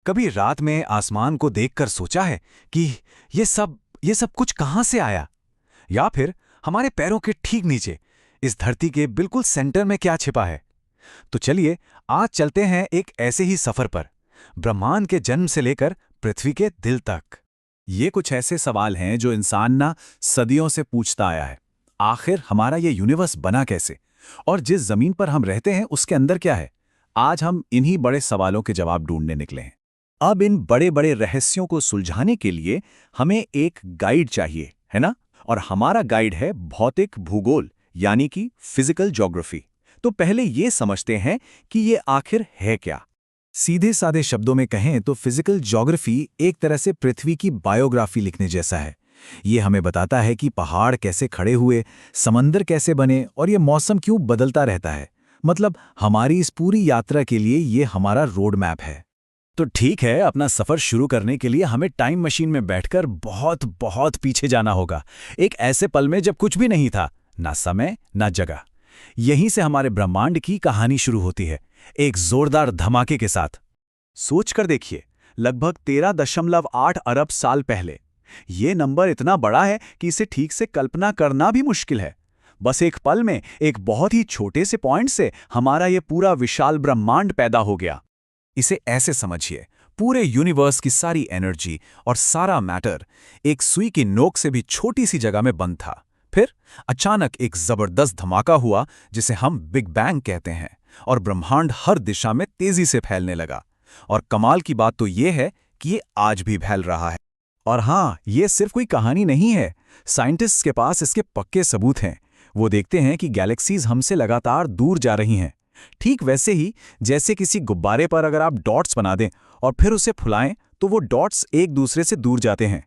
कभी रात में आसमान को देखकर सोचा है कि ये सब कुछ कहां से आया? या फिर हमारे पैरों के ठीक नीचे इस धरती के बिल्कुल सेंटर में क्या छिपा है? तो चलिए आज चलते हैं एक ऐसे ही सफर पर, ब्रह्मांड के जन्म से लेकर पृथ्वी के दिल तक। ये कुछ ऐसे सवाल हैं जो इंसान ना सदियों से पूछता आया है। आखिर हमारा ये यूनिवर्स बना कैसे, और जिस जमीन पर हम रहते हैं उसके अंदर क्या है? आज हम इन्हीं बड़े सवालों के जवाब ढूंढने निकले हैं। अब इन बड़े बड़े रहस्यों को सुलझाने के लिए हमें एक गाइड चाहिए, है ना? और हमारा गाइड है भौतिक भूगोल, यानी कि फिजिकल ज्योग्राफी। तो पहले ये समझते हैं कि ये आखिर है क्या। सीधे साधे शब्दों में कहें तो फिजिकल ज्योग्राफी एक तरह से पृथ्वी की बायोग्राफी लिखने जैसा है। ये हमें बताता है कि पहाड़ कैसे खड़े हुए, समंदर कैसे बने और ये मौसम क्यों बदलता रहता है। मतलब हमारी इस पूरी यात्रा के लिए ये हमारा रोड मैप है। तो ठीक है, अपना सफर शुरू करने के लिए हमें टाइम मशीन में बैठकर बहुत बहुत पीछे जाना होगा, एक ऐसे पल में जब कुछ भी नहीं था, ना समय ना जगह। यहीं से हमारे ब्रह्मांड की कहानी शुरू होती है, एक जोरदार धमाके के साथ। सोच कर देखिए, लगभग 13.8 अरब साल पहले। ये नंबर इतना बड़ा है कि इसे ठीक से कल्पना करना भी मुश्किल है। बस एक पल में एक बहुत ही छोटे से पॉइंट से हमारा ये पूरा विशाल ब्रह्मांड पैदा हो गया। इसे ऐसे समझिए, पूरे यूनिवर्स की सारी एनर्जी और सारा मैटर एक सुई की नोक से भी छोटी सी जगह में बंद था। फिर अचानक एक जबरदस्त धमाका हुआ जिसे हम बिग बैंग कहते हैं, और ब्रह्मांड हर दिशा में तेजी से फैलने लगा। और कमाल की बात तो ये है कि ये आज भी फैल रहा है। और हाँ, ये सिर्फ कोई कहानी नहीं है, साइंटिस्ट्स के पास इसके पक्के सबूत हैं। वो देखते हैं कि गैलेक्सीज हमसे लगातार दूर जा रही हैं। ठीक वैसे ही जैसे किसी गुब्बारे पर अगर आप डॉट्स बना दें और फिर उसे फुलाएं तो वो डॉट्स एक दूसरे से दूर जाते हैं।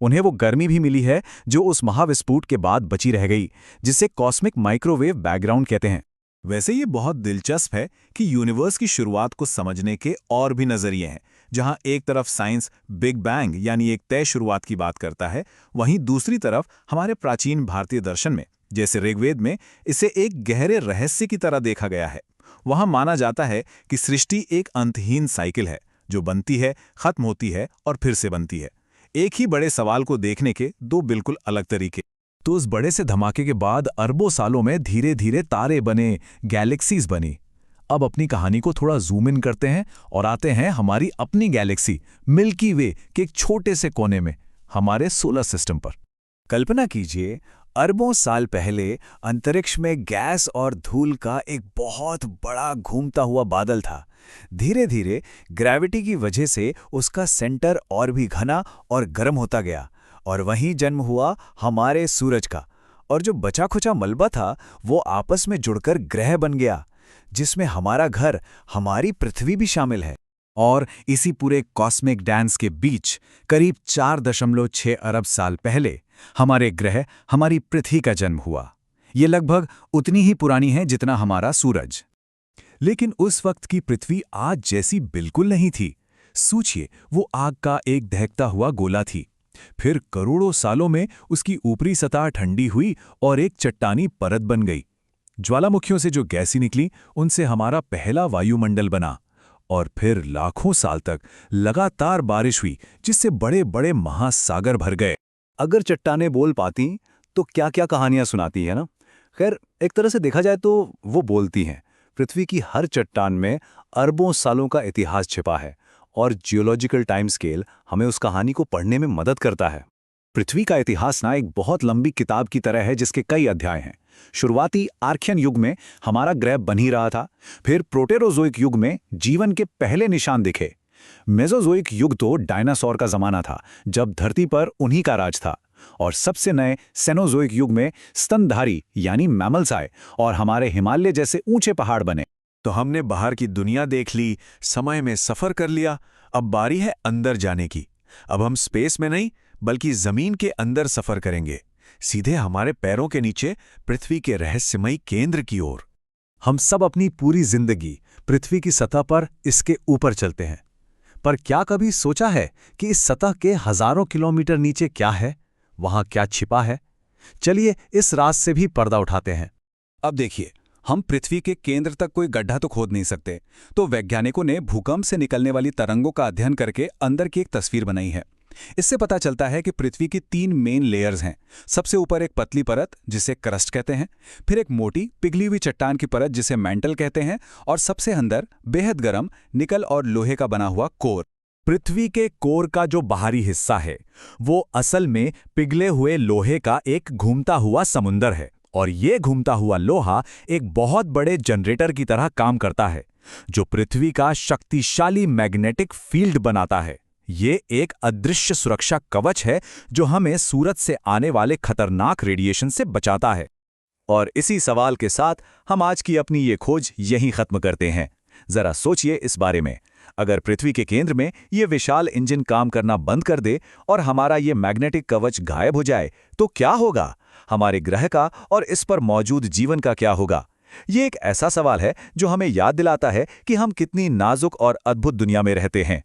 उन्हें वो गर्मी भी मिली है जो उस महाविस्फोट के बाद बची रह गई, जिसे कॉस्मिक माइक्रोवेव बैकग्राउंड कहते हैं। वैसे ये बहुत दिलचस्प है कि यूनिवर्स की शुरुआत को समझने के और भी नजरिए हैं। जहां एक तरफ साइंस बिग बैंग यानी एक तय शुरुआत की बात करता है, वहीं दूसरी तरफ हमारे प्राचीन भारतीय दर्शन में, जैसे ऋग्वेद में, इसे एक गहरे रहस्य की तरह देखा गया है। वहां माना जाता है कि सृष्टि एक अंतहीन साइकिल है, जो बनती है, खत्म होती है और फिर से बनती है। एक ही बड़े सवाल को देखने के दो बिल्कुल अलग तरीके। तो उस बड़े से धमाके के बाद अरबों सालों में धीरे धीरे तारे बने, गैलेक्सीज बनी। अब अपनी कहानी को थोड़ा जूम इन करते हैं और आते हैं हमारी अपनी गैलेक्सी मिल्की वे के एक छोटे से कोने में, हमारे सोलर सिस्टम पर। कल्पना कीजिए, अरबों साल पहले अंतरिक्ष में गैस और धूल का एक बहुत बड़ा घूमता हुआ बादल था। धीरे धीरे ग्रेविटी की वजह से उसका सेंटर और भी घना और गर्म होता गया, और वहीं जन्म हुआ हमारे सूरज का। और जो बचा खुचा मलबा था वो आपस में जुड़कर ग्रह बन गया, जिसमें हमारा घर, हमारी पृथ्वी भी शामिल है। और इसी पूरे कॉस्मिक डांस के बीच करीब 4.6 अरब साल पहले हमारे ग्रह, हमारी पृथ्वी का जन्म हुआ। ये लगभग उतनी ही पुरानी है जितना हमारा सूरज। लेकिन उस वक्त की पृथ्वी आज जैसी बिल्कुल नहीं थी। सोचिए, वो आग का एक दहकता हुआ गोला थी। फिर करोड़ों सालों में उसकी ऊपरी सतह ठंडी हुई और एक चट्टानी परत बन गई। ज्वालामुखियों से जो गैसें निकली उनसे हमारा पहला वायुमंडल बना। और फिर लाखों साल तक लगातार बारिश हुई, जिससे बड़े बड़े महासागर भर गए। अगर चट्टानें बोल पाती तो क्या क्या कहानियां सुनाती है ना। खैर, एक तरह से देखा जाए तो वो बोलती हैं। पृथ्वी की हर चट्टान में अरबों सालों का इतिहास छिपा है, और जियोलॉजिकल टाइम स्केल हमें उस कहानी को पढ़ने में मदद करता है। पृथ्वी का इतिहास ना एक बहुत लंबी किताब की तरह है जिसके कई अध्याय हैं। शुरुआती आर्कियन युग में हमारा ग्रह बन ही रहा था। फिर प्रोटेरोजोइक युग में जीवन के पहले निशान दिखे। मेसोजोइक युग तो डायनासोर का जमाना था, जब धरती पर उन्हीं का राज था। और सबसे नए सेनोजोइक युग में स्तनधारी यानी मैमल्स आए और हमारे हिमालय जैसे ऊंचे पहाड़ बने। तो हमने बाहर की दुनिया देख ली, समय में सफर कर लिया। अब बारी है अंदर जाने की। अब हम स्पेस में नहीं बल्कि जमीन के अंदर सफर करेंगे, सीधे हमारे पैरों के नीचे पृथ्वी के रहस्यमयी केंद्र की ओर। हम सब अपनी पूरी जिंदगी पृथ्वी की सतह पर इसके ऊपर चलते हैं, पर क्या कभी सोचा है कि इस सतह के हजारों किलोमीटर नीचे क्या है, वहां क्या छिपा है? चलिए इस राज से भी पर्दा उठाते हैं। अब देखिए, हम पृथ्वी के केंद्र तक कोई गड्ढा तो खोद नहीं सकते, तो वैज्ञानिकों ने भूकंप से निकलने वाली तरंगों का अध्ययन करके अंदर की एक तस्वीर बनाई है। इससे पता चलता है कि पृथ्वी की 3 मेन लेयर्स हैं। सबसे ऊपर एक पतली परत जिसे क्रस्ट कहते हैं, फिर एक मोटी पिघली हुई चट्टान की परत जिसे मैंटल कहते हैं, और सबसे अंदर बेहद गर्म निकल और लोहे का बना हुआ कोर। पृथ्वी के कोर का जो बाहरी हिस्सा है वो असल में पिघले हुए लोहे का एक घूमता हुआ समुंदर है, और ये घूमता हुआ लोहा एक बहुत बड़े जनरेटर की तरह काम करता है जो पृथ्वी का शक्तिशाली मैग्नेटिक फील्ड बनाता है। ये एक अदृश्य सुरक्षा कवच है जो हमें सूरज से आने वाले खतरनाक रेडिएशन से बचाता है। और इसी सवाल के साथ हम आज की अपनी ये खोज यहीं खत्म करते हैं। जरा सोचिए इस बारे में, अगर पृथ्वी के केंद्र में ये विशाल इंजन काम करना बंद कर दे और हमारा ये मैग्नेटिक कवच गायब हो जाए तो क्या होगा? हमारे ग्रह का और इस पर मौजूद जीवन का क्या होगा? ये एक ऐसा सवाल है जो हमें याद दिलाता है कि हम कितनी नाजुक और अद्भुत दुनिया में रहते हैं।